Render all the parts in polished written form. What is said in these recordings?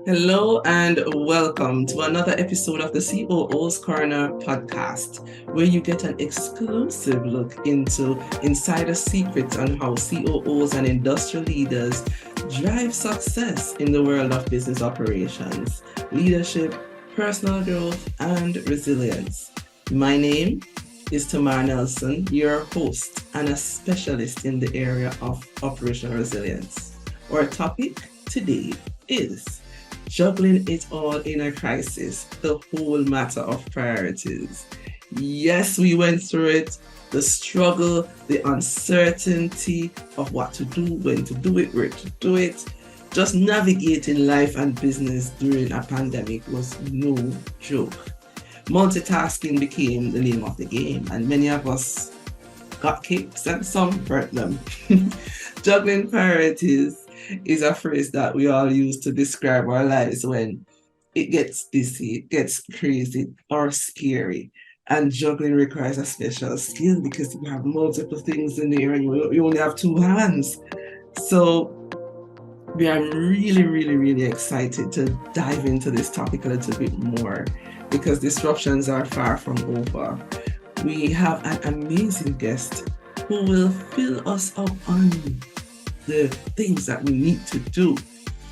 Hello and welcome to another episode of the COO's Corner podcast, where you get an exclusive look into insider secrets on how COOs and industrial leaders drive success in the world of business operations, leadership, personal growth, and resilience. My name is Tamar Nelson, your host and a specialist in the area of operational resilience. Our topic today is juggling it all in a crisis, the whole matter of priorities. Yes, we went through it, the struggle, the uncertainty of what to do, when to do it, where to do it. Just navigating life and business during a pandemic was no joke. Multitasking became the name of the game, and many of us got kicks and some burnt them. Juggling priorities is a phrase that we all use to describe our lives when it gets busy, it gets crazy or scary. And juggling requires a special skill because you have multiple things in there and you only have two hands. So we are really excited to dive into this topic a little bit more because disruptions are far from over. We have an amazing guest who will fill us up on the things that we need to do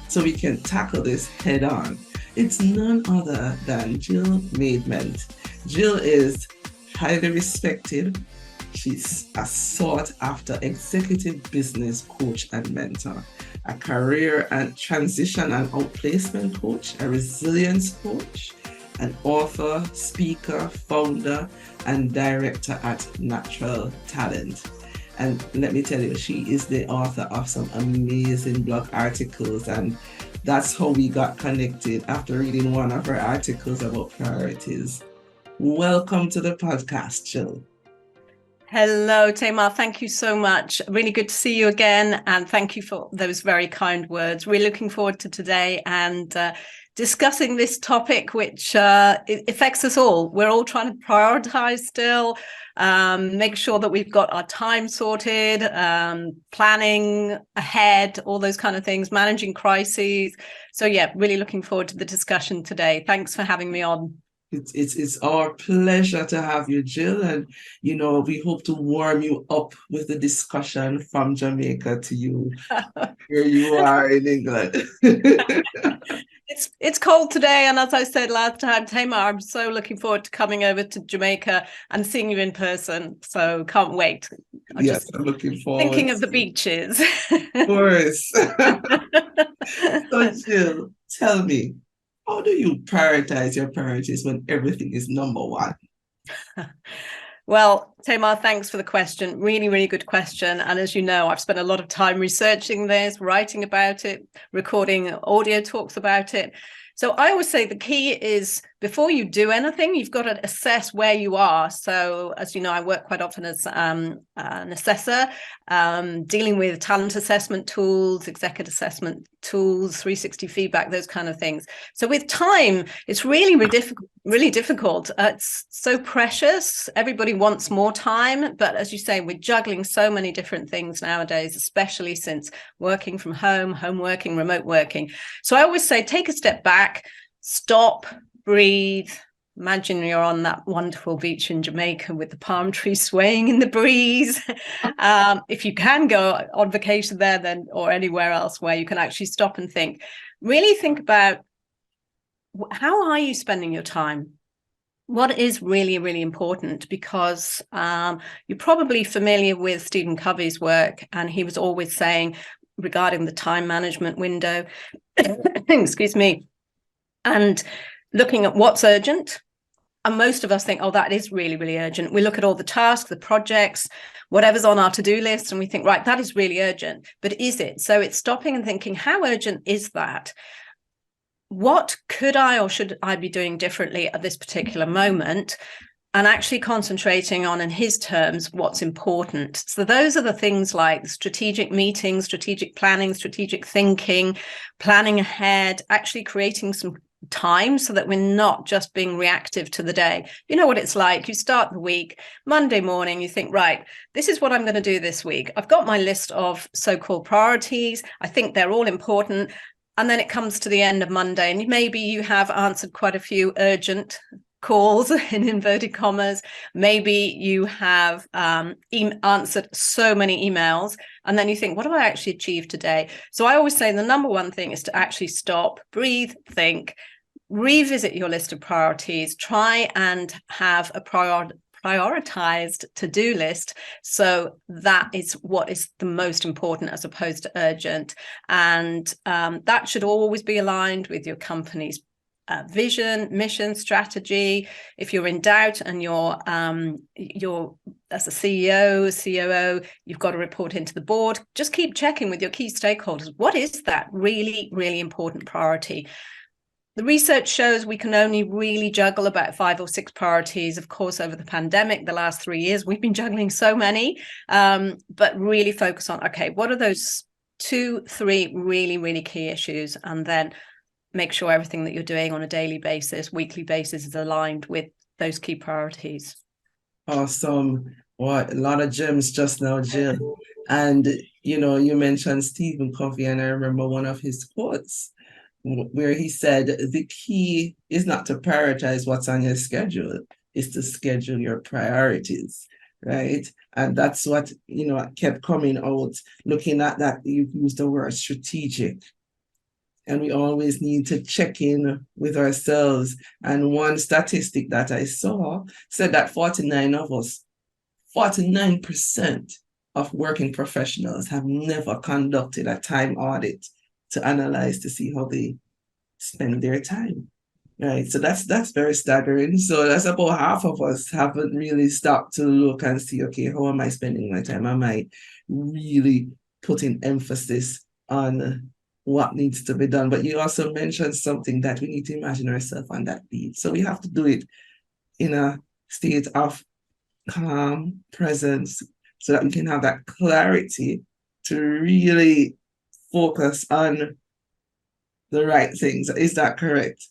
so we can tackle this head on. It's none other than Jill Maidment. Jill is highly respected. She's a sought after executive business coach and mentor, a career and transition and outplacement coach, a resilience coach, an author, speaker, founder, and director at Natural Talent. And let me tell you, she is the author of some amazing blog articles, and that's how we got connected after reading one of her articles about priorities. Welcome to the podcast, Jill. Hello, Tamar. Thank you so much. Really good to see you again. And thank you for those very kind words. We're looking forward to today and discussing this topic, which it affects us all. We're all trying to prioritize still, make sure that we've got our time sorted, planning ahead, all those kind of things, managing crises. So yeah, really looking forward to the discussion today. Thanks for having me on. It's our pleasure to have you, Jill, and we hope to warm you up with the discussion from Jamaica to you, where you are in England. It's cold today, and as I said last time, Tamar, I'm so looking forward to coming over to Jamaica and seeing you in person. So can't wait. I'm looking forward. Thinking of the beaches. Of course. So Jill, tell me, how do you prioritize your priorities when everything is number one? Well, Tamar, thanks for the question. Really good question. And as you know, I've spent a lot of time researching this, writing about it, recording audio talks about it. So I always say the key is before you do anything, you've got to assess where you are. So as you know, I work quite often as an assessor, dealing with talent assessment tools, executive assessment tools, 360 feedback, those kind of things. So with time, it's really difficult. It's so precious. Everybody wants more time. But as you say, we're juggling so many different things nowadays, especially since working from home working, remote working. So I always say, take a step back, stop, breathe. Imagine you're on that wonderful beach in Jamaica with the palm trees swaying in the breeze. If you can go on vacation there, then or anywhere else where you can actually stop and think, really think about how are you spending your time? What is really important? Because you're probably familiar with Steven Covey's work, and he was always saying regarding the time management window, excuse me, and looking at what's urgent. And most of us think, oh, that is really urgent. We look at all the tasks, the projects, whatever's on our to-do list, and we think, right, that is really urgent. But is it? So it's stopping and thinking, how urgent is that? What could I or should I be doing differently at this particular moment? And actually concentrating on, in his terms, what's important. So those are the things like strategic meetings, strategic planning, strategic thinking, planning ahead, actually creating some time so that we're not just being reactive to the day. You know what it's like. You start the week, Monday morning, you think, right, this is what I'm going to do this week. I've got my list of so-called priorities. I think they're all important. And then it comes to the end of Monday, and maybe you have answered quite a few urgent calls in inverted commas. Maybe you have answered so many emails, and then you think, what have I actually achieved today? So I always say the number one thing is to actually stop, breathe, think, revisit your list of priorities, try and have a prioritized to-do list. So that is what is the most important as opposed to urgent. And that should always be aligned with your company's vision, mission, strategy. If you're in doubt and you're as a CEO, COO, you've got to report into the board, just keep checking with your key stakeholders. What is that really, really important priority? The research shows we can only really juggle about 5 or 6 priorities. Of course, over the pandemic, the last 3 years, we've been juggling so many, but really focus on, okay, what are those 2, 3 really, really key issues? And then make sure everything that you're doing on a daily basis, weekly basis is aligned with those key priorities. Awesome. What a lot of gems just now, Jill. And, you mentioned Steven Covey, and I remember one of his quotes where he said, the key is not to prioritize what's on your schedule, is to schedule your priorities, right? And that's what, kept coming out, looking at that, you used the word strategic. And we always need to check in with ourselves. And one statistic that I saw said that 49% of working professionals have never conducted a time audit to analyze to see how they spend their time, right? So that's very staggering. So that's about half of us haven't really stopped to look and see, okay, how am I spending my time? Am I really putting emphasis on what needs to be done? But you also mentioned something that we need to imagine ourselves on that beat. So we have to do it in a state of calm presence so that we can have that clarity to really focus on the right things. Is that correct?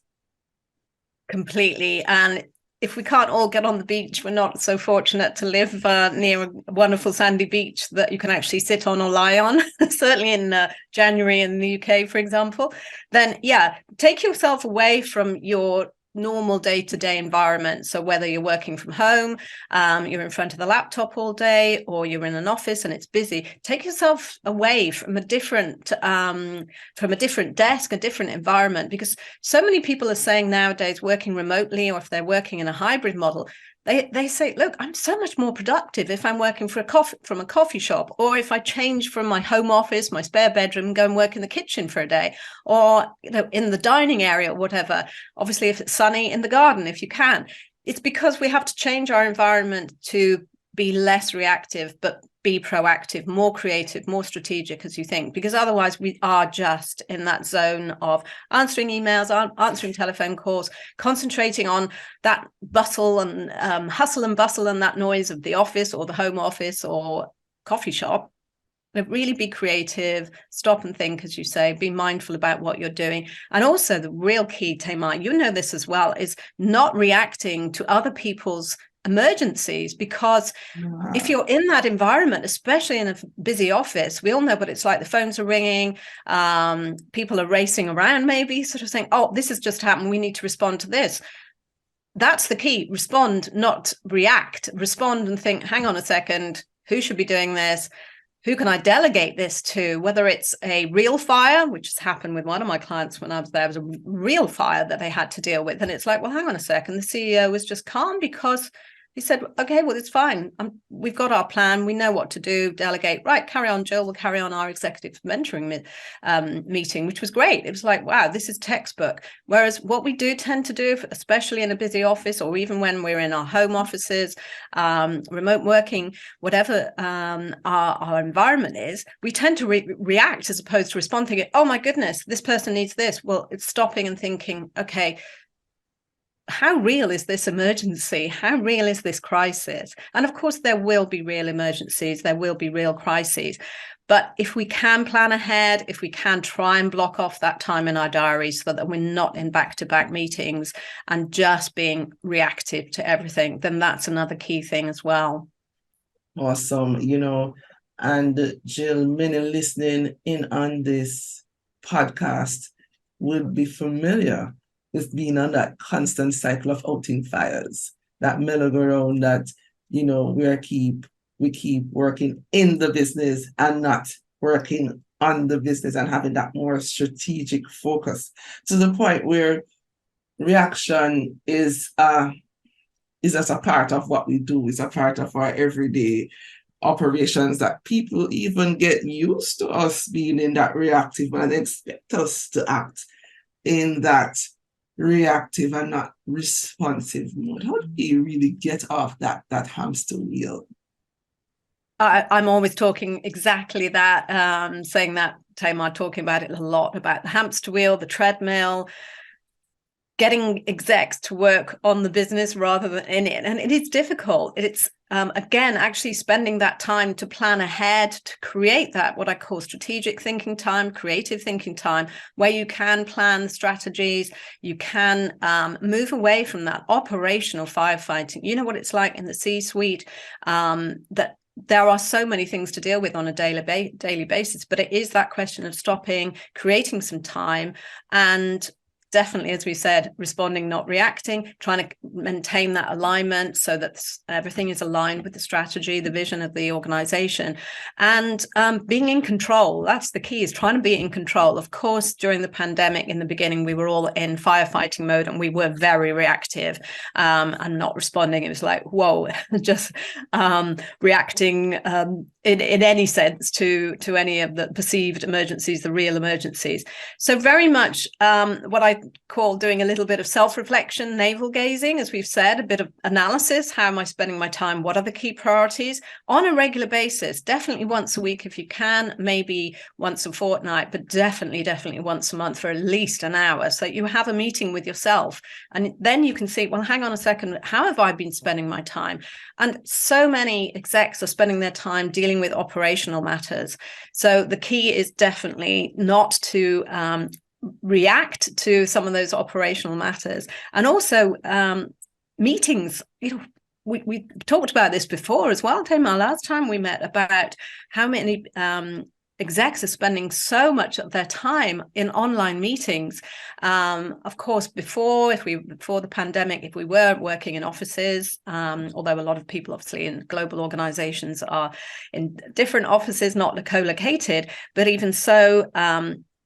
Completely. And if we can't all get on the beach, we're not so fortunate to live near a wonderful sandy beach that you can actually sit on or lie on, certainly in January in the UK, for example, then take yourself away from your normal day-to-day environment. So whether you're working from home, you're in front of the laptop all day, or you're in an office and it's busy, take yourself away from a different desk, a different environment, because so many people are saying nowadays, working remotely, or if they're working in a hybrid model, they say, look, I'm so much more productive if I'm working from a coffee shop, or if I change from my home office, my spare bedroom, and go and work in the kitchen for a day, or in the dining area or whatever. Obviously, if it's sunny, in the garden, if you can. It's because we have to change our environment to be less reactive, but be proactive, more creative, more strategic, as you think, because otherwise we are just in that zone of answering emails, answering telephone calls, concentrating on that bustle and hustle and bustle and that noise of the office or the home office or coffee shop. But really be creative, stop and think, as you say, be mindful about what you're doing. And also the real key, Tamar, you know this as well, is not reacting to other people's emergencies, because if you're in that environment, especially in a busy office, we all know what it's like. The phones are ringing, people are racing around, maybe sort of saying, oh, this has just happened, we need to respond to this. That's the key. Respond, not react. Respond and think, hang on a second, who should be doing this? Who can I delegate this to? Whether it's a real fire, which has happened with one of my clients when I was there, it was a real fire that they had to deal with. And it's like, well, hang on a second. The CEO was just calm because he said, okay, well, it's fine. We've got our plan. We know what to do, delegate. Right, carry on, Jill. We'll carry on our executive mentoring meeting, which was great. It was like, wow, this is textbook. Whereas what we do tend to do, especially in a busy office, or even when we're in our home offices, remote working, whatever our environment is, we tend to react as opposed to respond, thinking, oh my goodness, this person needs this. Well, it's stopping and thinking, okay, how real is this emergency? How real is this crisis? And of course, there will be real emergencies. There will be real crises. But if we can plan ahead, if we can try and block off that time in our diaries so that we're not in back-to-back meetings and just being reactive to everything, then that's another key thing as well. Awesome. And Jill, many listening in on this podcast would be familiar with being on that constant cycle of outing fires, that merry-go-round that, we keep working in the business and not working on the business, and having that more strategic focus to the point where reaction is just a part of what we do. It's a part of our everyday operations, that people even get used to us being in that reactive and expect us to act in that reactive and not responsive mode. How do we really get off that hamster wheel? I'm always talking exactly that, saying that, Tamar, talking about it a lot, about the hamster wheel, the treadmill, getting execs to work on the business rather than in it. And it is difficult. It's, again, actually spending that time to plan ahead, to create that, what I call strategic thinking time, creative thinking time, where you can plan strategies, you can move away from that operational firefighting. You know what it's like in the C-suite, that there are so many things to deal with on a daily basis, but it is that question of stopping, creating some time, and definitely, as we said, responding, not reacting, trying to maintain that alignment so that everything is aligned with the strategy, the vision of the organization, and being in control. That's the key, is trying to be in control. Of course, during the pandemic, in the beginning, we were all in firefighting mode and we were very reactive and not responding. It was like, whoa, just reacting in any sense to any of the perceived emergencies, the real emergencies. So very much what I call doing a little bit of self-reflection, navel gazing, as we've said, a bit of analysis. How am I spending my time? What are the key priorities on a regular basis? Definitely once a week if you can, maybe once a fortnight, but definitely once a month for at least an hour, so you have a meeting with yourself. And then you can see, well, hang on a second, how have I been spending my time? And so many execs are spending their time dealing with operational matters. So the key is definitely not to react to some of those operational matters. And also meetings, we talked about this before as well, Tamar, last time we met, about how many execs are spending so much of their time in online meetings. Of course, before the pandemic, if we were working in offices, although a lot of people obviously in global organizations are in different offices, not co-located, but even so,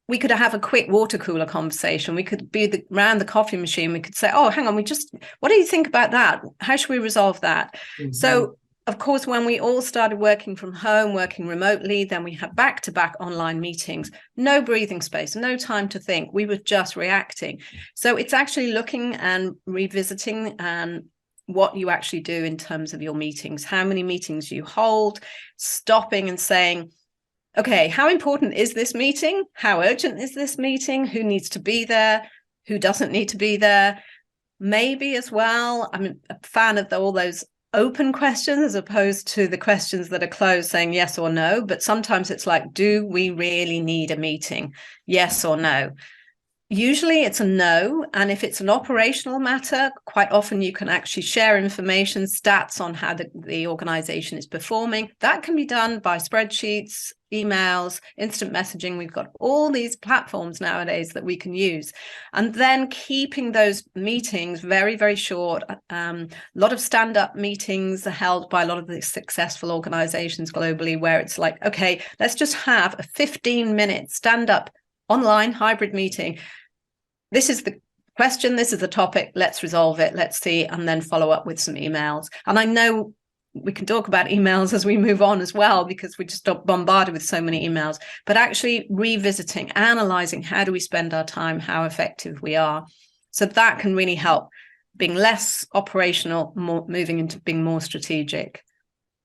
we could have a quick water cooler conversation. We could be around the coffee machine. We could say, oh, hang on, what do you think about that? How should we resolve that? Mm-hmm. So, of course, when we all started working from home, working remotely, then we had back-to-back online meetings, no breathing space, no time to think. We were just reacting. So it's actually looking and revisiting what you actually do in terms of your meetings, how many meetings you hold, stopping and saying, okay, how important is this meeting? How urgent is this meeting? Who needs to be there? Who doesn't need to be there? Maybe as well, I'm a fan of all those open questions as opposed to the questions that are closed, saying yes or no. But sometimes it's like, do we really need a meeting? Yes or no? Usually it's a no. And if it's an operational matter, quite often you can actually share information, stats on how the organization is performing. That can be done by spreadsheets, emails, instant messaging. We've got all these platforms nowadays that we can use. And then keeping those meetings very, very short. A lot of stand-up meetings are held by a lot of the successful organizations globally, where it's like, okay, let's just have a 15-minute stand-up online hybrid meeting. This is the question, this is the topic, let's resolve it, let's see, and then follow up with some emails. And I know we can talk about emails as we move on as well, because we just got bombarded with so many emails, but actually revisiting, analyzing, how do we spend our time, how effective we are. So that can really help being less operational, moving into being more strategic.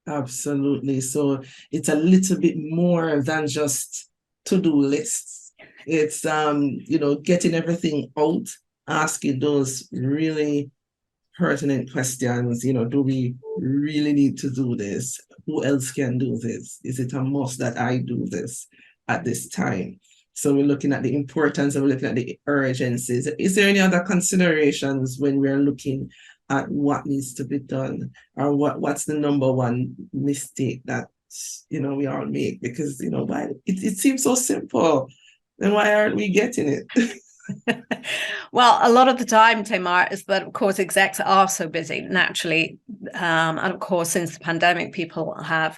Absolutely. So it's a little bit more than just to-do lists. It's, getting everything out, asking those really pertinent questions. Do we really need to do this? Who else can do this? Is it a must that I do this at this time? So we're looking at the importance and we're looking at the urgencies. Is there any other considerations when we're looking at what needs to be done, or what's the number one mistake that we all make? Because why it seems so simple. Then why aren't we getting it? Well, a lot of the time, Tamar, is that, of course, execs are so busy naturally. And of course, since the pandemic, people have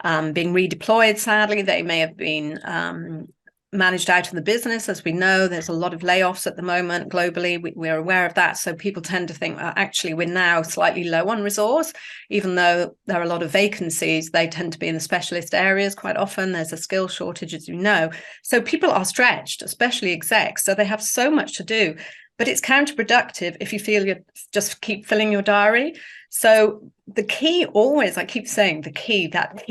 been redeployed, sadly. They may have been managed out of the business. As we know, there's a lot of layoffs at the moment globally. We're aware of that. So people tend to think, well, actually, we're now slightly low on resource, even though there are a lot of vacancies. They tend to be in the specialist areas quite often. There's a skill shortage, as you know. So people are stretched, especially execs. So they have so much to do. But it's counterproductive if you feel you just keep filling your diary. So the key always, I keep saying the key, that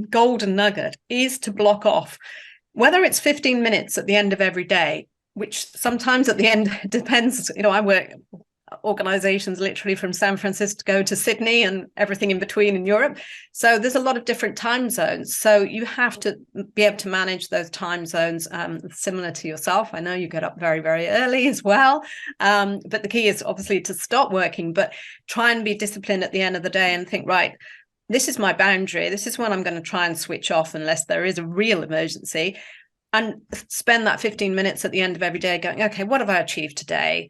golden nugget is to block off, whether it's 15 minutes at the end of every day, which sometimes at the end depends. I work organizations literally from San Francisco to Sydney and everything in between in Europe. So there's a lot of different time zones. So you have to be able to manage those time zones similar to yourself. I know you get up very, very early as well. But the key is obviously to stop working, but try and be disciplined at the end of the day and think, right, this is my boundary. This is when I'm going to try and switch off unless there is a real emergency, and spend that 15 minutes at the end of every day going, okay, what have I achieved today?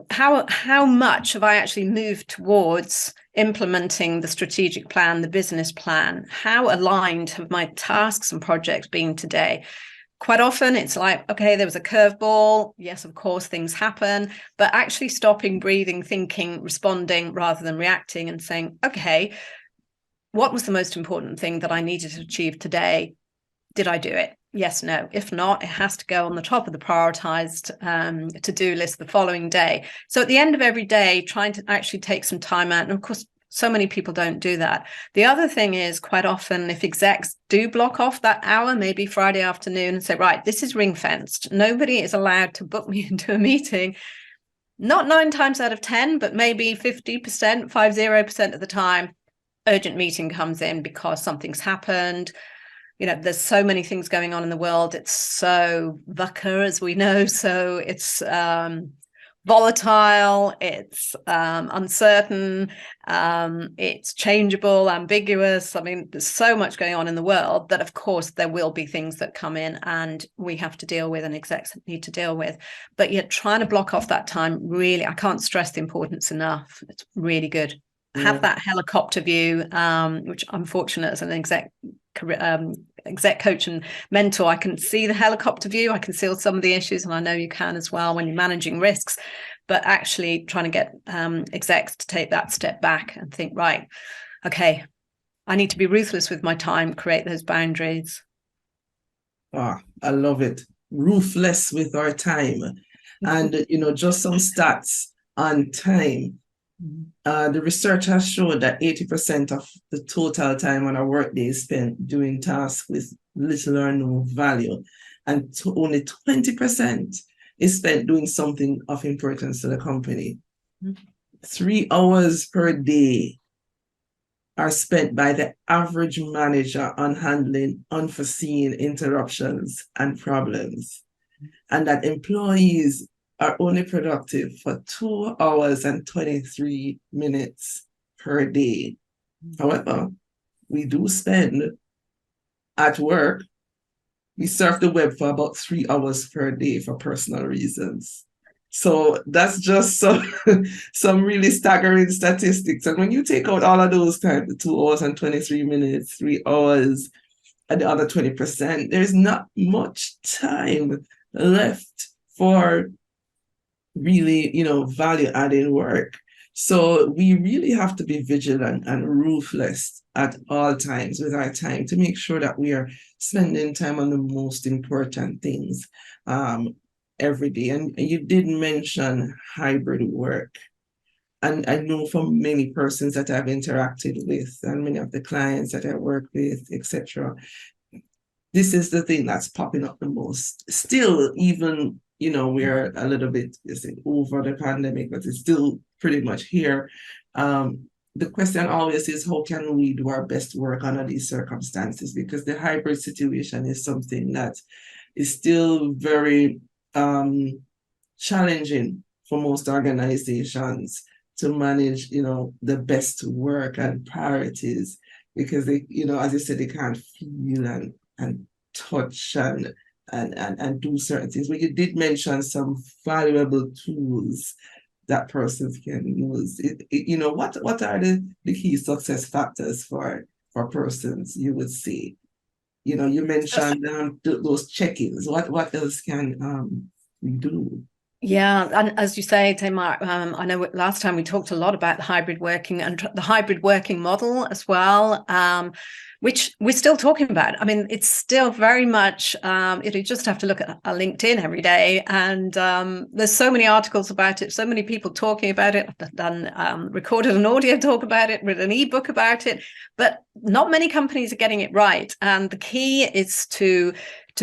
How much have I actually moved towards implementing the strategic plan, the business plan? How aligned have my tasks and projects been today? Quite often it's like, okay, there was a curveball. Yes, of course, things happen, but actually stopping, breathing, thinking, responding rather than reacting and saying, okay, what was the most important thing that I needed to achieve today? Did I do it? Yes, no. If not, it has to go on the top of the prioritized to-do list the following day. So at the end of every day, trying to actually take some time out. And of course, so many people don't do that. The other thing is, quite often, if execs do block off that hour, maybe Friday afternoon, and say, right, this is ring fenced. Nobody is allowed to book me into a meeting. Not 9 times out of 10, but maybe 50%, 50% of the time, urgent meeting comes in because something's happened. There's so many things going on in the world. It's so VUCA, as we know. So it's volatile, it's uncertain, it's changeable, ambiguous. I mean, there's so much going on in the world that, of course, there will be things that come in and we have to deal with and execs need to deal with. But yet trying to block off that time, really, I can't stress the importance enough. It's really good. Have that helicopter view, which I'm fortunate as an exec coach and mentor. I can see the helicopter view. I can see some of the issues, and I know you can as well when you're managing risks. But actually trying to get execs to take that step back and think, right, okay, I need to be ruthless with my time, create those boundaries. I love it. Ruthless with our time. And, just some stats on time. The research has shown that 80% of the total time on a workday is spent doing tasks with little or no value, and only 20% is spent doing something of importance to the company. 3 hours per day are spent by the average manager on handling unforeseen interruptions and problems, and that employees are only productive for 2 hours and 23 minutes per day. However, we do spend at work, we surf the web for about 3 hours per day for personal reasons. So that's just some really staggering statistics. And when you take out all of those time, the 2 hours and 23 minutes, 3 hours, and the other 20%, there's not much time left for really, value-adding work. So we really have to be vigilant and ruthless at all times with our time to make sure that we are spending time on the most important things every day. And you did mention hybrid work. And I know from many persons that I've interacted with and many of the clients that I work with, etc., this is the thing that's popping up the most. Still, even we're a little bit over the pandemic, but it's still pretty much here. The question always is, how can we do our best work under these circumstances? Because the hybrid situation is something that is still very challenging for most organizations to manage, the best work and priorities, because they, as you said, they can't feel and touch and and do certain things. But you did mention some valuable tools that persons can use. What are the key success factors for persons, you would say? You mentioned those check-ins. What else can we do? Yeah, and as you say, Tamar, I know last time we talked a lot about the hybrid working and the hybrid working model as well, which we're still talking about. I mean, it's still very much, you just have to look at LinkedIn every day, and there's so many articles about it, so many people talking about it. I've done recorded an audio talk about it, written an ebook about it, but not many companies are getting it right. And the key is to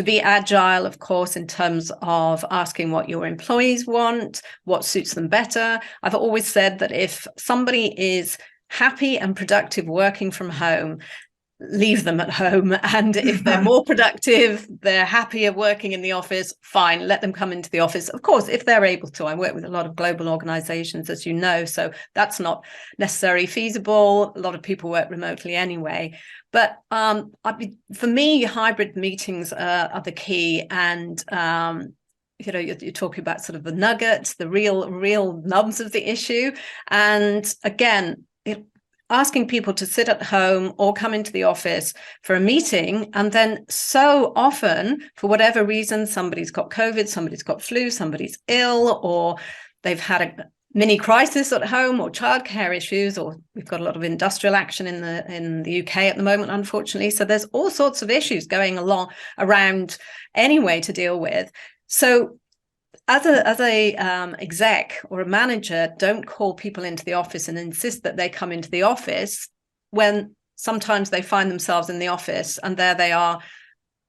be agile, of course, in terms of asking what your employees want, what suits them better. I've always said that if somebody is happy and productive working from home, leave them at home. And if they're more productive, they're happier working in the office, fine, let them come into the office. Of course, if they're able to. I work with a lot of global organizations, as you know, so that's not necessarily feasible. A lot of people work remotely anyway. But for me, hybrid meetings are the key. And you're talking about sort of the nuggets, the real nubs of the issue. And again, asking people to sit at home or come into the office for a meeting, and then so often, for whatever reason, somebody's got COVID, somebody's got flu, somebody's ill, or they've had a mini crisis at home, or childcare issues, or we've got a lot of industrial action in the UK at the moment, unfortunately. So there's all sorts of issues going around anyway to deal with. So as a exec or a manager, don't call people into the office and insist that they come into the office when sometimes they find themselves in the office and there they are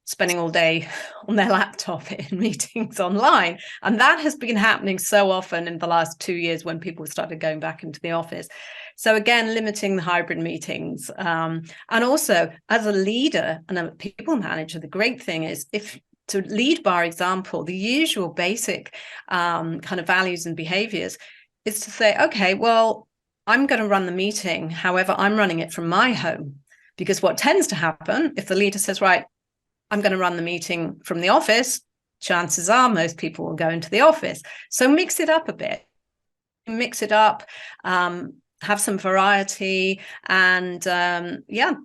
spending all day on their laptop in meetings online. And that has been happening so often in the last 2 years when people started going back into the office. So again, limiting the hybrid meetings. And also, as a leader and a people manager, the great thing is to lead by example. The usual basic kind of values and behaviors is to say, okay, well, I'm going to run the meeting. However, I'm running it from my home, because what tends to happen if the leader says, right, I'm going to run the meeting from the office, chances are most people will go into the office. So mix it up a bit, mix it up, have some variety, and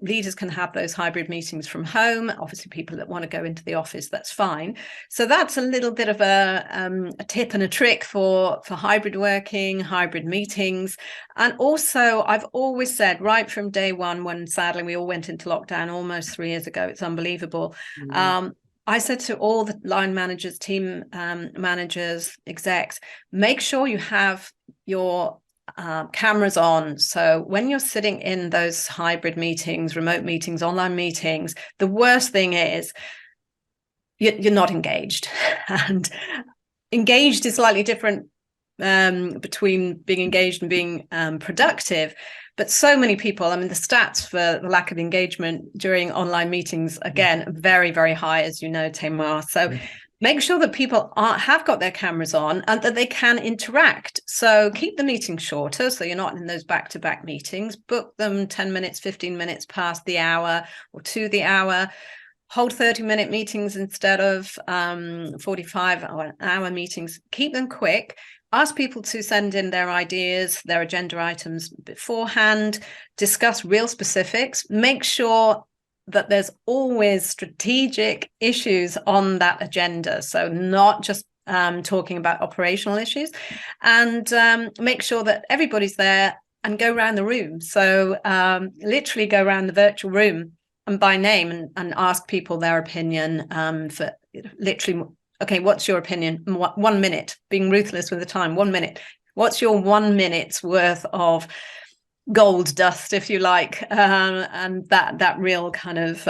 leaders can have those hybrid meetings from home. Obviously, people that want to go into the office, that's fine. So that's a little bit of a tip and a trick for hybrid working, hybrid meetings. And also, I've always said right from day one, when sadly we all went into lockdown almost 3 years ago, it's unbelievable. Mm-hmm. I said to all the line managers, team managers, execs, make sure you have your cameras on. So when you're sitting in those hybrid meetings, remote meetings, online meetings, the worst thing is you're not engaged. And engaged is slightly different between being engaged and being productive. But so many people, I mean, the stats for the lack of engagement during online meetings, again, very, very high, as you know, Tamar. So make sure that people have got their cameras on and that they can interact. So keep the meeting shorter, so you're not in those back-to-back meetings. Book them 10 minutes, 15 minutes past the hour or to the hour. Hold 30-minute meetings instead of 45-hour meetings. Keep them quick. Ask people to send in their ideas, their agenda items beforehand. Discuss real specifics. Make sure that there's always strategic issues on that agenda. So not just talking about operational issues, and make sure that everybody's there and go around the room. So literally go around the virtual room and by name and ask people their opinion for literally, okay, what's your opinion? 1 minute, being ruthless with the time, 1 minute. What's your 1 minute's worth of gold dust, if you like, and that real kind of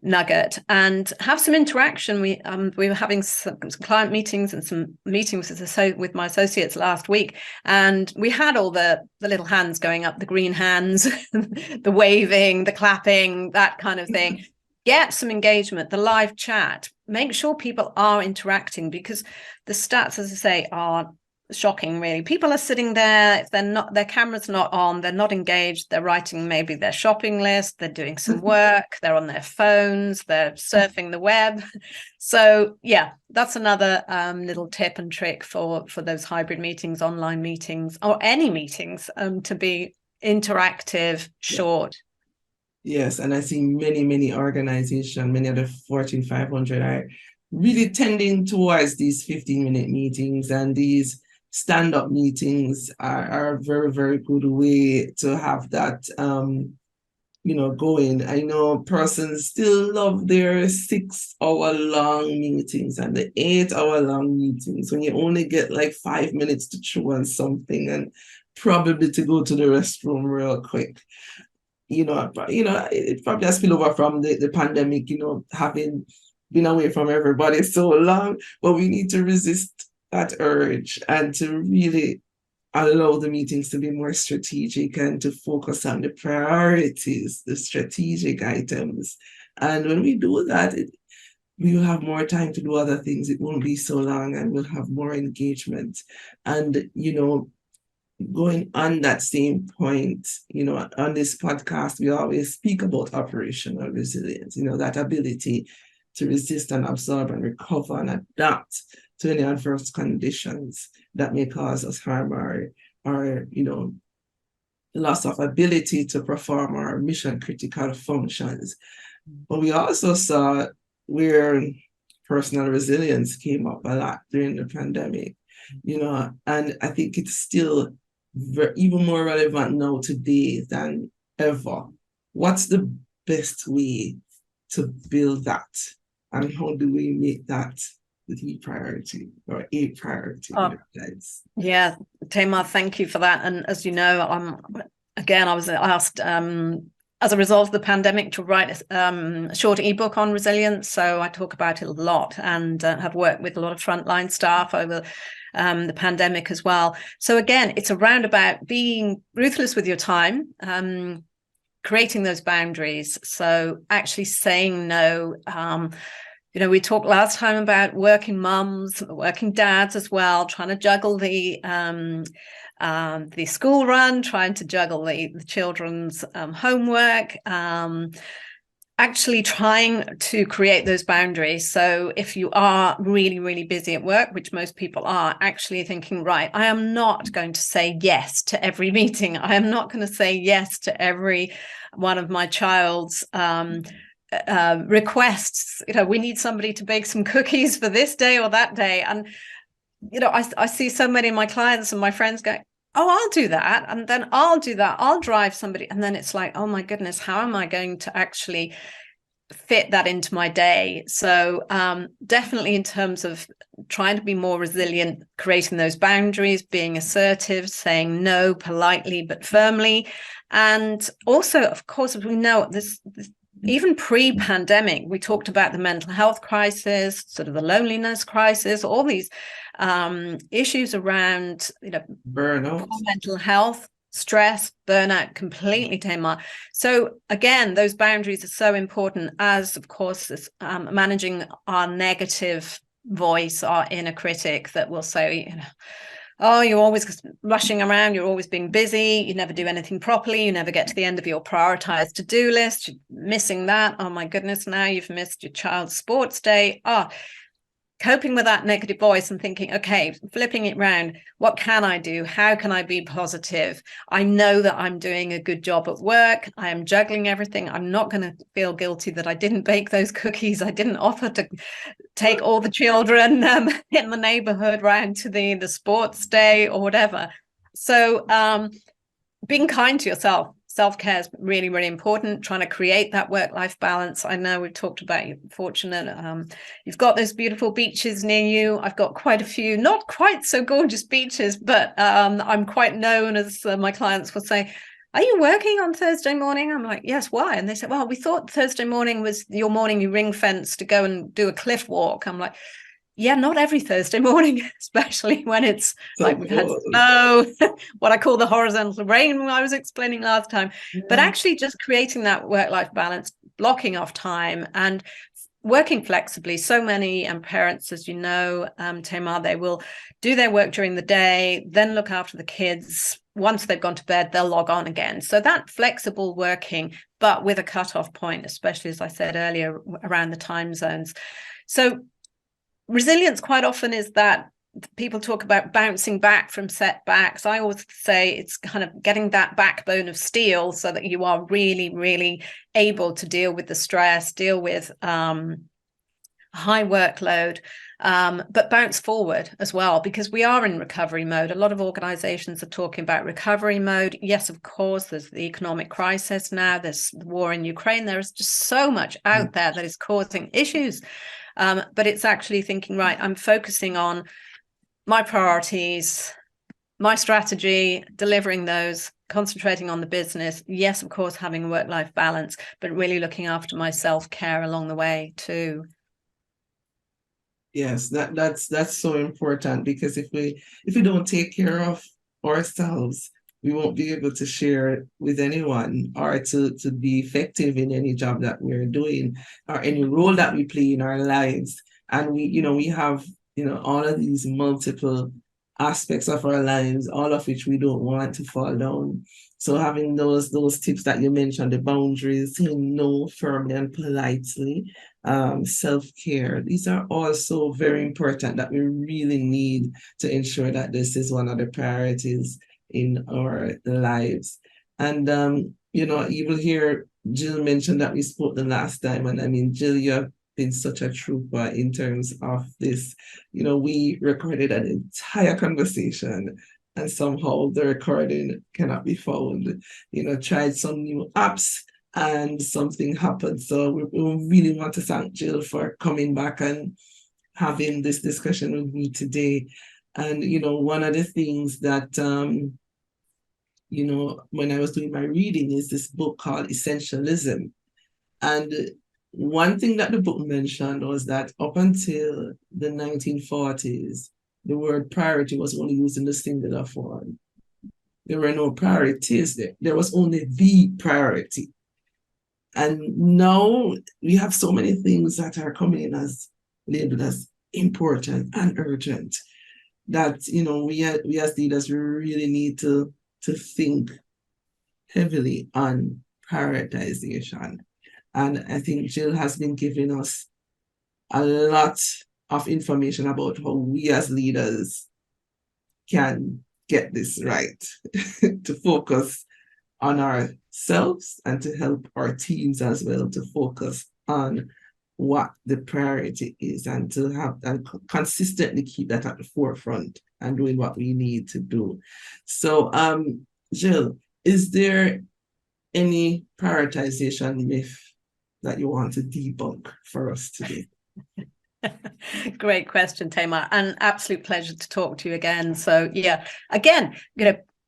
nugget, and have some interaction. We were having some client meetings and some meetings with my associates last week, and we had all the little hands going up, the green hands, the waving, the clapping, that kind of thing. Get some engagement, the live chat. Make sure people are interacting, because the stats, as I say, are shocking, really. People are sitting there, if they're not, their camera's not on, they're not engaged, they're writing maybe their shopping list, they're doing some work, they're on their phones, they're surfing the web. So yeah, that's another little tip and trick for those hybrid meetings, online meetings, or any meetings, to be interactive, short. Yes, and I see many organizations, many of the Fortune 500 are really tending towards these 15-minute meetings, and these stand-up meetings are a very good way to have that going. I know persons still love their 6-hour long meetings and the 8-hour long meetings when you only get like 5 minutes to chew on something and probably to go to the restroom real quick. It probably has spilled over from the pandemic, having been away from everybody so long, but we need to resist that urge and to really allow the meetings to be more strategic and to focus on the priorities, the strategic items. And when we do that, we will have more time to do other things. It won't be so long and we'll have more engagement. And, going on that same point, on this podcast, we always speak about operational resilience, that ability to resist and absorb and recover and adapt to any adverse conditions that may cause us harm or loss of ability to perform our mission critical functions. But we also saw where personal resilience came up a lot during the pandemic, and I think it's still even more relevant now today than ever. What's the best way to build that? And how do we make that the priority or a priority? Yeah, Tamar, thank you for that. And as you know, I was asked as a result of the pandemic to write a short ebook on resilience. So I talk about it a lot and have worked with a lot of frontline staff over the pandemic as well. So again, it's around about being ruthless with your time, creating those boundaries. So actually saying no. We talked last time about working mums, working dads as well, trying to juggle the school run, trying to juggle the children's homework, actually trying to create those boundaries. So if you are really busy at work, which most people are, actually thinking, right, I am not going to say yes to every meeting. I am not going to say yes to every one of my child's requests. We need somebody to bake some cookies for this day or that day. And, I see so many of my clients and my friends going, oh, I'll do that. And then I'll do that. I'll drive somebody. And then it's like, oh my goodness, how am I going to actually fit that into my day? So definitely in terms of trying to be more resilient, creating those boundaries, being assertive, saying no politely but firmly. And also, of course, we know this even pre-pandemic, we talked about the mental health crisis, sort of the loneliness crisis, all these issues around, burnout, mental health, stress, burnout, completely, Tamar. So again, those boundaries are so important, as of course this, managing our negative voice, our inner critic that will say, oh, you're always rushing around, you're always being busy, you never do anything properly, you never get to the end of your prioritized to-do list, you're missing that, oh my goodness, now you've missed your child's sports day. Coping with that negative voice and thinking, okay, flipping it round, what can I do? How can I be positive? I know that I'm doing a good job at work. I am juggling everything. I'm not going to feel guilty that I didn't bake those cookies. I didn't offer to take all the children in the neighborhood round to the sports day or whatever. So being kind to yourself. Self-care is really important, trying to create that work-life balance. I know we've talked about you're fortunate. You've got those beautiful beaches near you. I've got quite a few, not quite so gorgeous beaches, but I'm quite known, as my clients will say, are you working on Thursday morning? I'm like, yes, why? And they said, well, we thought Thursday morning was your morning you ring fence to go and do a cliff walk. I'm like, yeah, not every Thursday morning, especially when it's so like we've had snow, what I call the horizontal rain I was explaining last time. Yeah. But actually just creating that work-life balance, blocking off time and working flexibly. So many parents, as you know, Tamar, they will do their work during the day, then look after the kids. Once they've gone to bed, they'll log on again. So that flexible working, but with a cutoff point, especially as I said earlier, around the time zones. So resilience quite often is that people talk about bouncing back from setbacks. I always say it's kind of getting that backbone of steel so that you are really, really able to deal with the stress, deal with high workload, but bounce forward as well, because we are in recovery mode. A lot of organizations are talking about recovery mode. Yes, of course, there's the economic crisis now, there's the war in Ukraine. There's just so much out there that is causing issues. But it's actually thinking, right, I'm focusing on my priorities, my strategy, delivering those, concentrating on the business. Yes, of course, having a work-life balance, but really looking after my self-care along the way too. Yes, that's so important, because if we don't take care of ourselves, we won't be able to share with anyone, or to be effective in any job that we're doing, or any role that we play in our lives. And we have all of these multiple aspects of our lives, all of which we don't want to fall down. So having those tips that you mentioned, the boundaries, saying no firmly and politely, self-care, these are also very important, that we really need to ensure that this is one of the priorities in our lives. And you will hear Jill mention that we spoke the last time, and I mean, Jill, you have been such a trooper in terms of this. We recorded an entire conversation, and somehow the recording cannot be found. Tried some new apps and something happened. So we really want to thank Jill for coming back and having this discussion with me today. And one of the things that when I was doing my reading is this book called Essentialism. And one thing that the book mentioned was that up until the 1940s, the word priority was only used in the singular form. There were no priorities there. There was only the priority. And now we have so many things that are coming in as labeled as important and urgent, that we as leaders really need to think heavily on prioritization. And I think Jill has been giving us a lot of information about how we as leaders can get this right, to focus on ourselves and to help our teams as well to focus on what the priority is, and to have and consistently keep that at the forefront and doing what we need to do. So, Jill, is there any prioritization myth that you want to debunk for us today? Great question, Tamar, and absolute pleasure to talk to you again. So yeah, again,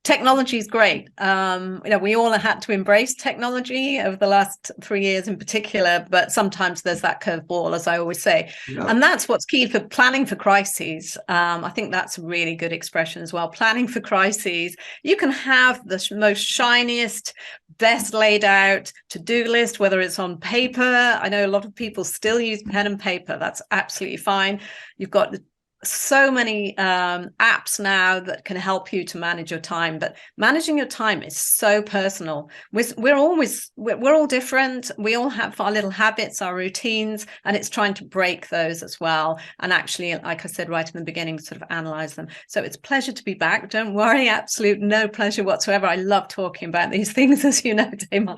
technology is great. We all had to embrace technology over the last 3 years in particular, but sometimes there's that curveball, as I always say. Yeah. And that's what's key for planning for crises. I think that's a really good expression as well. Planning for crises. You can have the most shiniest, best laid out to-do list, whether it's on paper. I know a lot of people still use pen and paper. That's absolutely fine. You've got so many apps now that can help you to manage your time, but managing your time is so personal. We're all different. We all have our little habits, our routines, and it's trying to break those as well. And actually, like I said right in the beginning, sort of analyze them. So it's a pleasure to be back. Don't worry, absolute no pleasure whatsoever. I love talking about these things, as you know, Tamar.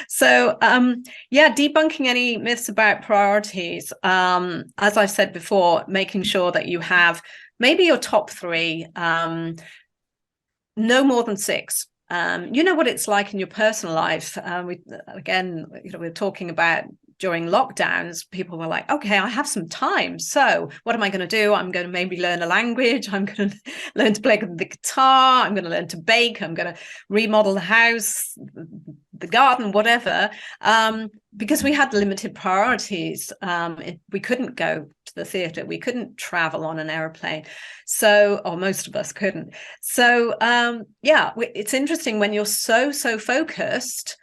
So debunking any myths about priorities. As I've said before, making sure that you have maybe your top 3, no more than 6. You know what it's like in your personal life. We're talking about during lockdowns, people were like, okay, I have some time. So what am I going to do? I'm going to maybe learn a language. I'm going to learn to play the guitar. I'm going to learn to bake. I'm going to remodel the house, the garden, whatever, because we had limited priorities. We couldn't go to the theatre. We couldn't travel on an airplane. Or most of us couldn't. So, it's interesting when you're so focused,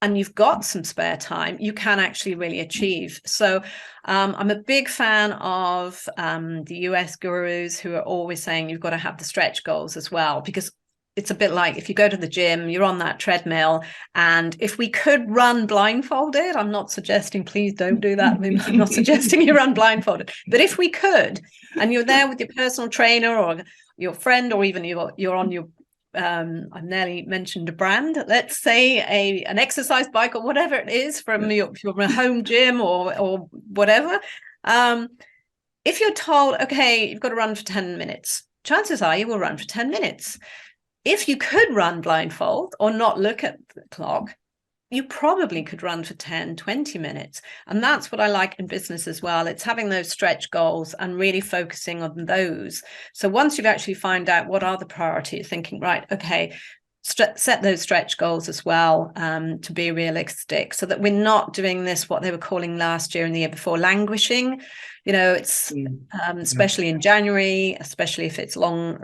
and you've got some spare time, you can actually really achieve. So I'm a big fan of the US gurus who are always saying you've got to have the stretch goals as well, because it's a bit like if you go to the gym, you're on that treadmill, and if we could run blindfolded, I'm not suggesting, please don't do that. I'm not suggesting you run blindfolded, but if we could, and you're there with your personal trainer or your friend, or even you're on your I've nearly mentioned a brand. Let's say an exercise bike or whatever it is from your home gym or whatever. If you're told, okay, you've got to run for 10 minutes, chances are you will run for 10 minutes. If you could run blindfold or not look at the clock, you probably could run for 10, 20 minutes. And that's what I like in business as well. It's having those stretch goals and really focusing on those. So once you've actually found out what are the priorities, thinking, right, okay, set those stretch goals as well, to be realistic, so that we're not doing this, what they were calling last year and the year before, languishing. It's especially in January, especially if it's long,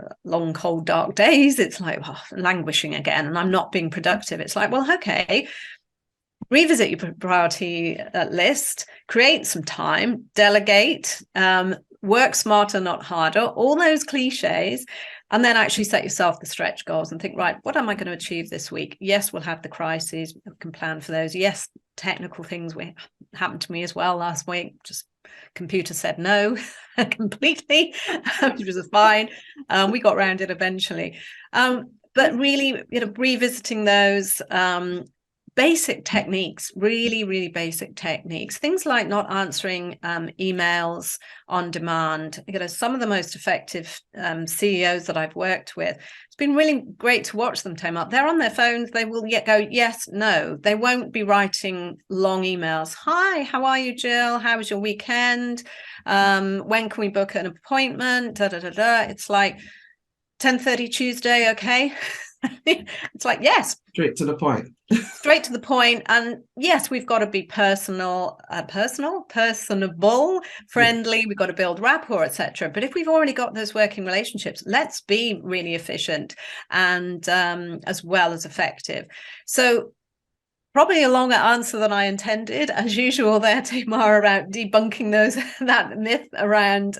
cold, dark days, it's like, languishing again, and I'm not being productive. It's like, well, okay, revisit your priority list, create some time, delegate, work smarter, not harder, all those cliches, and then actually set yourself the stretch goals and think, right, what am I going to achieve this week? Yes, we'll have the crises, we can plan for those. Yes, technical things happened to me as well last week. Just computer said no completely, which was fine. We got around it eventually. But really, revisiting those basic techniques, really basic techniques, things like not answering emails on demand. Some of the most effective CEOs that I've worked with, it's been really great to watch them, Tamar. They're on their phones, they will go yes, no. They won't be writing long emails. Hi, how are you, Jill? How was your weekend? When can we book an appointment? It's like 10:30 Tuesday, okay? It's like, yes, straight to the point. Straight to the point. And yes, we've got to be personable, friendly. We've got to build rapport, etc. But if we've already got those working relationships, let's be really efficient and as well as effective. So probably a longer answer than I intended, as usual there, Tamar, about debunking that myth around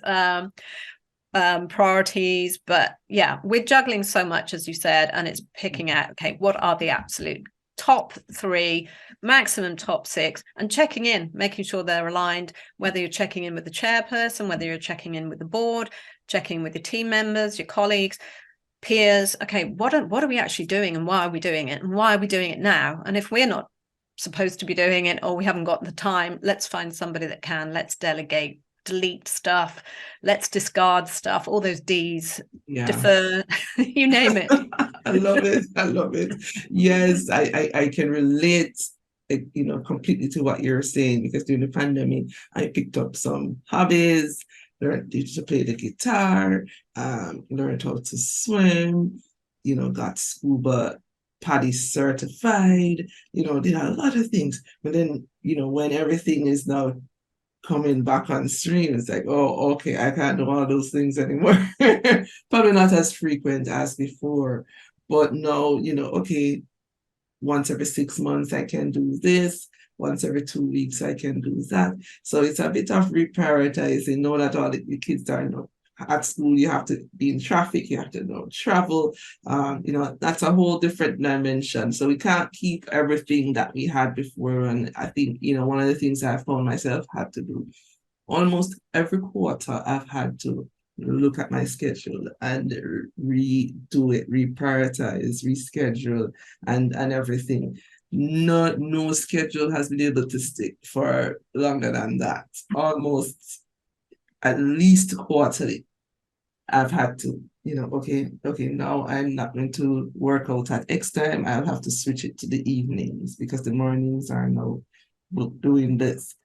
priorities. But yeah, we're juggling so much, as you said, and it's picking out, okay, what are the absolute top 3, maximum top 6, and checking in, making sure they're aligned, whether you're checking in with the chairperson, whether you're checking in with the board, checking with your team members, your colleagues, peers. Okay, what are we actually doing, and why are we doing it, and why are we doing it now? And if we're not supposed to be doing it, or we haven't got the time, let's find somebody that can. Let's delegate, delete stuff, let's discard stuff, all those D's, defer, you name it. I love it. Yes, I can relate completely to what you're saying, because during the pandemic I picked up some hobbies, learned to play the guitar, learned how to swim, got scuba PADI certified, did a lot of things. But then, when everything is now coming back on stream, it's like, oh, okay, I can't do all those things anymore. Probably not as frequent as before, but no, okay, once every 6 months I can do this, once every 2 weeks I can do that. So it's a bit of reprioritizing. Know that all the kids are at school, you have to be in traffic, you have to travel. That's a whole different dimension. So we can't keep everything that we had before. And I think, one of the things I found myself had to do almost every quarter, I've had to look at my schedule and redo it, reprioritize, reschedule, and everything. No schedule has been able to stick for longer than that. Almost at least quarterly, I've had to, okay, now I'm not going to work out at X time. I'll have to switch it to the evenings because the mornings are now doing this.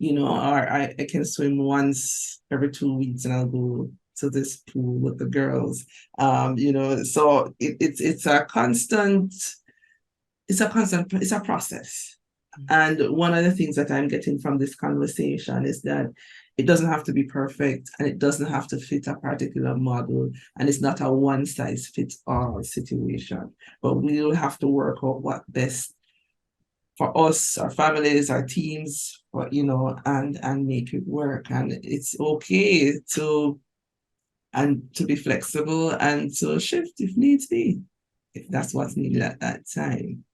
Or I can swim once every 2 weeks and I'll go to this pool with the girls. So it's a process. And one of the things that I'm getting from this conversation is that it doesn't have to be perfect, and it doesn't have to fit a particular model, and it's not a one-size-fits-all situation. But we'll have to work out what best for us, our families, our teams, and make it work. And it's okay to be flexible and to shift if needs be, if that's what's needed at that time.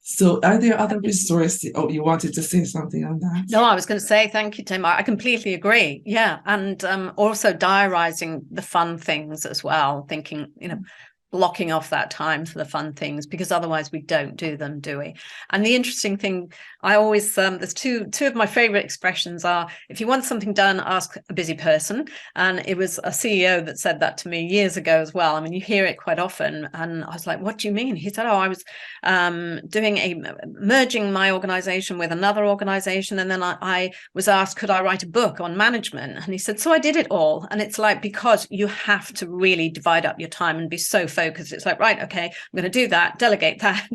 So are there other resources? Oh, you wanted to say something on that? No, I was going to say, thank you, Tim. I completely agree. Yeah. And also diarising the fun things as well, thinking, blocking off that time for the fun things, because otherwise we don't do them, do we? And the interesting thing, I always, there's two of my favorite expressions are, if you want something done, ask a busy person. And it was a CEO that said that to me years ago as well. I mean, you hear it quite often. And I was like, what do you mean? He said, I was merging my organization with another organization. And then I was asked, could I write a book on management? And he said, so I did it all. And it's like, because you have to really divide up your time and be so focused. It's like, right, okay, I'm going to do that, delegate that.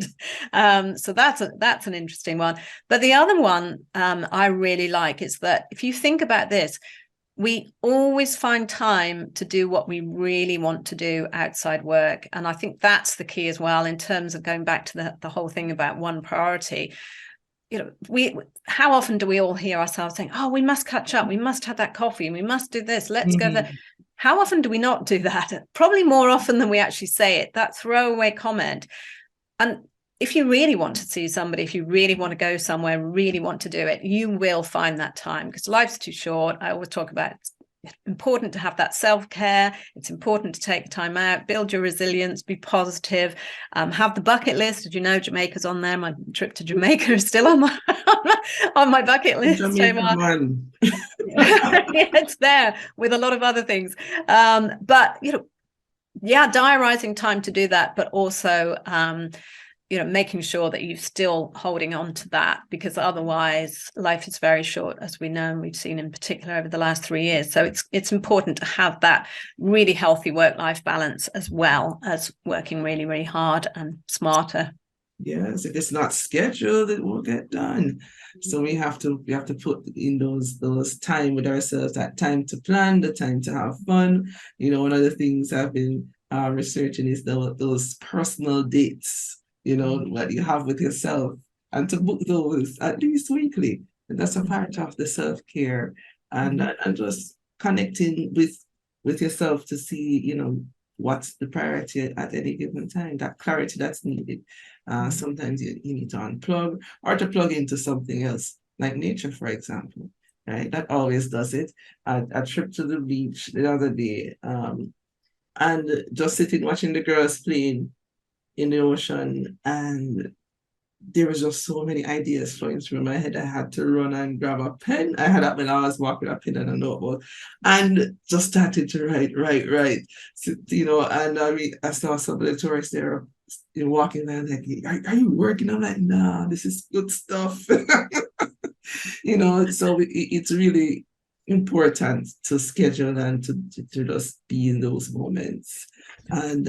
So that's an interesting one. But the other one I really like is that if you think about this, we always find time to do what we really want to do outside work. And I think that's the key as well, in terms of going back to the whole thing about one priority. How often do we all hear ourselves saying, oh, we must catch up, we must have that coffee, and we must do this, let's go there. How often do we not do that? Probably more often than we actually say it, that throwaway comment. And if you really want to see somebody, if you really want to go somewhere, really want to do it, you will find that time, because life's too short. I always talk about it's important to have that self-care. It's important to take time out, build your resilience, be positive, have the bucket list. Did you know Jamaica's on there? My trip to Jamaica is still on my bucket list. Jamaican It's there with a lot of other things. But, diarising time to do that, but also, making sure that you're still holding on to that, because otherwise life is very short, as we know, and we've seen in particular over the last 3 years. So it's important to have that really healthy work-life balance, as well as working really, really hard and smarter. Yes, if it's not scheduled, it won't get done. So we have to put in those time with ourselves, that time to plan, the time to have fun. One of the things I've been researching is those personal dates, what you have with yourself, and to book those at least weekly. And that's a part of the self-care, and just connecting with yourself to see, what's the priority at any given time, that clarity that's needed. Sometimes you need to unplug or to plug into something else, like nature, for example, right? That always does it. A trip to the beach the other day, and just sitting watching the girls playing in the ocean, and there was just so many ideas flowing through my head. I had to run and grab a pen. I had that when I was walking, a pen and a notebook, and just started to write. So, and I saw some of the tourists there walking there, like, are you working? I'm like, nah, this is good stuff. So it's really important to schedule and to just be in those moments. And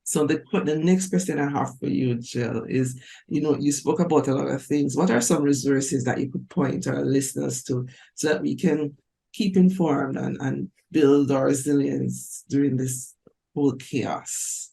so the next question I have for you, Jill, is, you spoke about a lot of things. What are some resources that you could point our listeners to, so that we can keep informed and build our resilience during this whole chaos?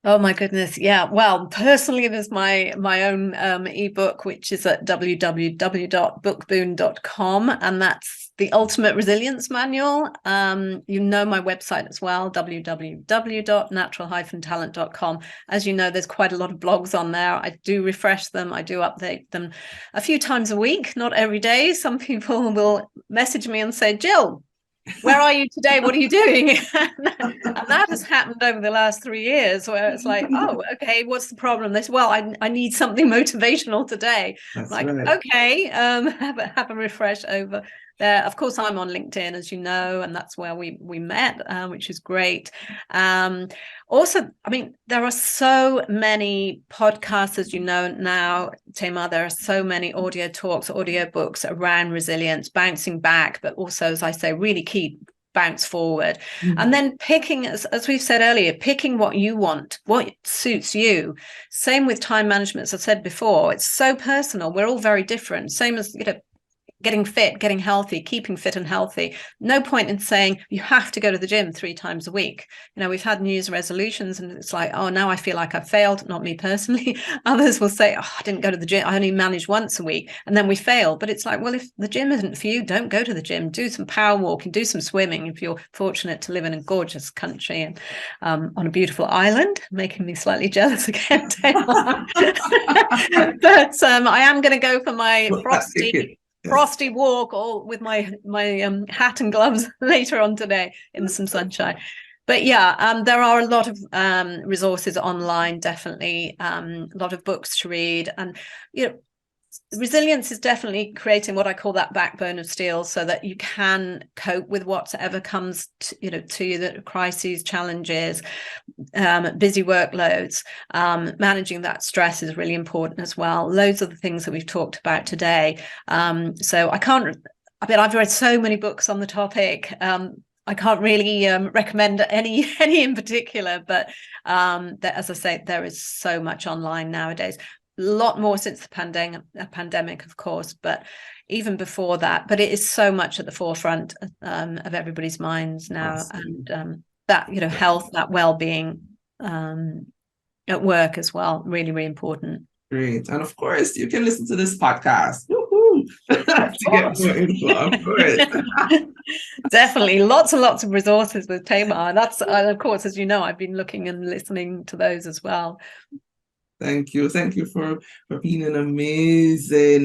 Oh my goodness. Yeah. Well, personally, there's my own ebook, which is at www.bookboon.com, and that's the Ultimate Resilience Manual. My website as well, www.natural-talent.com. As you know, there's quite a lot of blogs on there. I do refresh them. I do update them a few times a week, not every day. Some people will message me and say, Jill, where are you today? What are you doing? And that has happened over the last 3 years, where it's like, oh, okay, what's the problem? They say, well, I need something motivational today. That's like, right. Okay, have a refresh over there. Of course, I'm on LinkedIn, as you know, and that's where we met, which is great. Also, there are so many podcasts, as you know now, Tamar. There are so many audio talks, audio books around resilience, bouncing back, but also, as I say, really key, bounce forward. And then picking, as we've said earlier, picking what you want, what suits you. Same with time management. As I said before, it's so personal. We're all very different. Same as, getting fit, getting healthy, keeping fit and healthy. No point in saying you have to go to the gym 3 times a week. We've had New Year's resolutions and it's like, oh, now I feel like I've failed. Not me personally. Others will say, oh, I didn't go to the gym. I only managed once a week. And then we fail. But it's like, well, if the gym isn't for you, don't go to the gym. Do some power walking, do some swimming if you're fortunate to live in a gorgeous country and on a beautiful island, making me slightly jealous again. But I am going to go for my frosty walk, all with my hat and gloves later on today in some sunshine. But yeah, there are a lot of resources online, definitely, a lot of books to read, and resilience is definitely creating what I call that backbone of steel, so that you can cope with whatever comes to you, the crises, challenges, busy workloads. Managing that stress is really important as well. Loads of the things that we've talked about today. So I've read so many books on the topic. I can't really recommend any in particular, but as I say, there is so much online nowadays. A lot more since the pandemic, of course, but even before that. But it is so much at the forefront of everybody's minds now. Awesome. And that health, that well-being at work as well, really, really important. Great. And of course, you can listen to this podcast. Woohoo! To get more info, of course. Definitely. Lots and lots of resources with Tamar. That's, of course, as you know, I've been looking and listening to those as well. Thank you. Thank you for being an amazing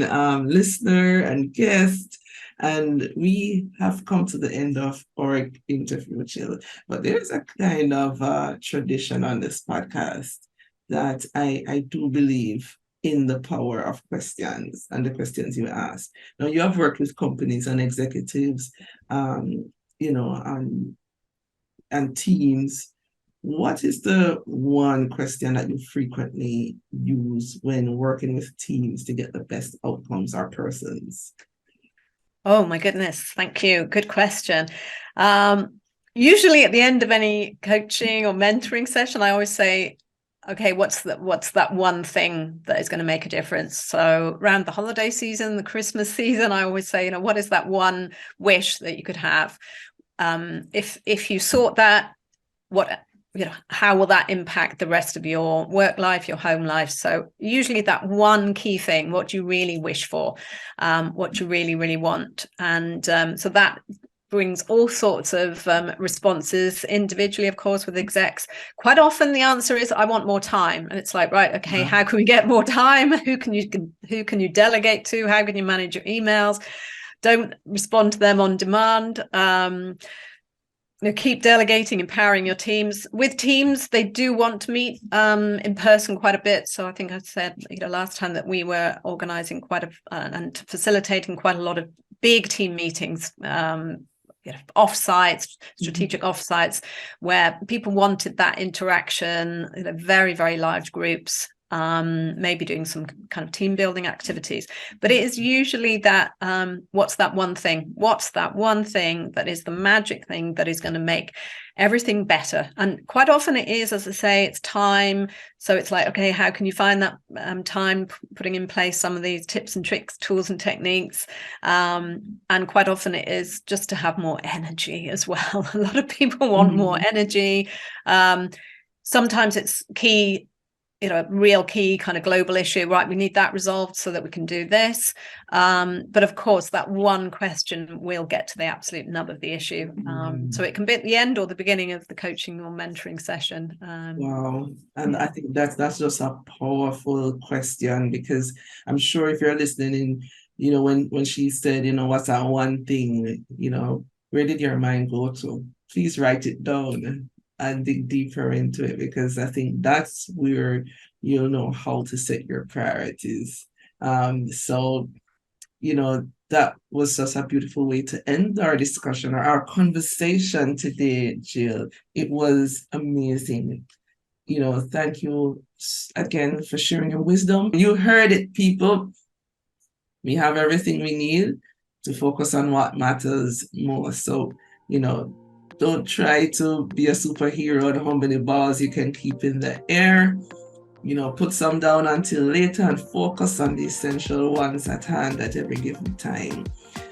listener and guest. And we have come to the end of our interview, Jill. But there's a kind of tradition on this podcast that I do believe in the power of questions and the questions you ask. Now, you have worked with companies and executives, and teams. What is the one question that you frequently use when working with teams to get the best outcomes or persons? Oh my goodness, thank you. Good question. Usually at the end of any coaching or mentoring session, I always say, okay, what's that one thing that is going to make a difference? So around the holiday season, the Christmas season, I always say, what is that one wish that you could have? If you sought that, how will that impact the rest of your work life, your home life? So usually that one key thing, what you really wish for, what you really, really want. And so that brings all sorts of responses individually, of course, with execs. Quite often the answer is, I want more time. And it's like, right, okay, how can we get more time? Who can you delegate to? How can you manage your emails? Don't respond to them on demand. Keep delegating, empowering your teams. With teams, they do want to meet in person quite a bit. So I think I said last time that we were organizing and facilitating quite a lot of big team meetings, offsites, strategic offsites, where people wanted that interaction, very, very large groups. Maybe doing some kind of team building activities, but it is usually that what's that one thing that is the magic thing that is going to make everything better. And quite often it is, as I say, it's time. So it's like, okay, how can you find that time, putting in place some of these tips and tricks, tools and techniques, and quite often it is just to have more energy as well. A lot of people want more energy. Sometimes it's key, a real key kind of global issue, right? We need that resolved so that we can do this. But of course, that one question will get to the absolute nub of the issue. So it can be at the end or the beginning of the coaching or mentoring session. Wow. And I think that's just a powerful question, because I'm sure if you're listening, when she said, what's that one thing, where did your mind go to? Please write it down and dig deeper into it, because I think that's where you'll know how to set your priorities. So that was just a beautiful way to end our discussion or our conversation today, Jill. It was amazing. Thank you again for sharing your wisdom. You heard it, people. We have everything we need to focus on what matters most. So, don't try to be a superhero and how many balls you can keep in the air. Put some down until later and focus on the essential ones at hand at every given time.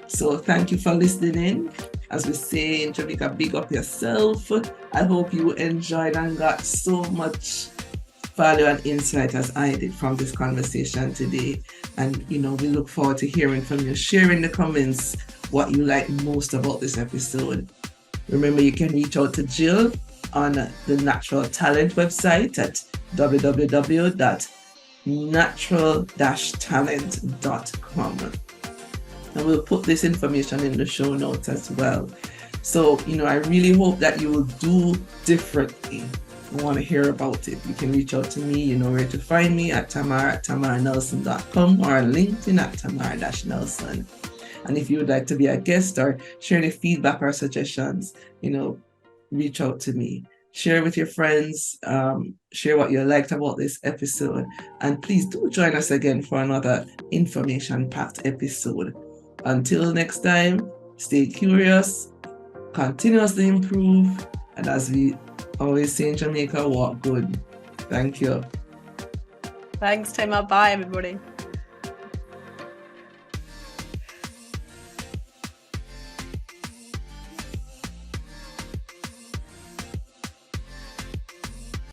So thank you for listening in. As we say in Jamaica, big up yourself. I hope you enjoyed and got so much value and insight as I did from this conversation today. And, we look forward to hearing from you. Share in the comments what you like most about this episode. Remember, you can reach out to Jill on the Natural Talent website at www.natural-talent.com. And we'll put this information in the show notes as well. So, I really hope that you will do differently. I want to hear about it. You can reach out to me. You know where to find me at tamar@tamarnelson.com or on LinkedIn at tamar-nelson. And if you would like to be a guest or share any feedback or suggestions, reach out to me. Share with your friends. Share what you liked about this episode. And please do join us again for another information-packed episode. Until next time, stay curious, continuously improve, and as we always say in Jamaica, walk good. Thank you. Thanks, Tamar. Bye, everybody.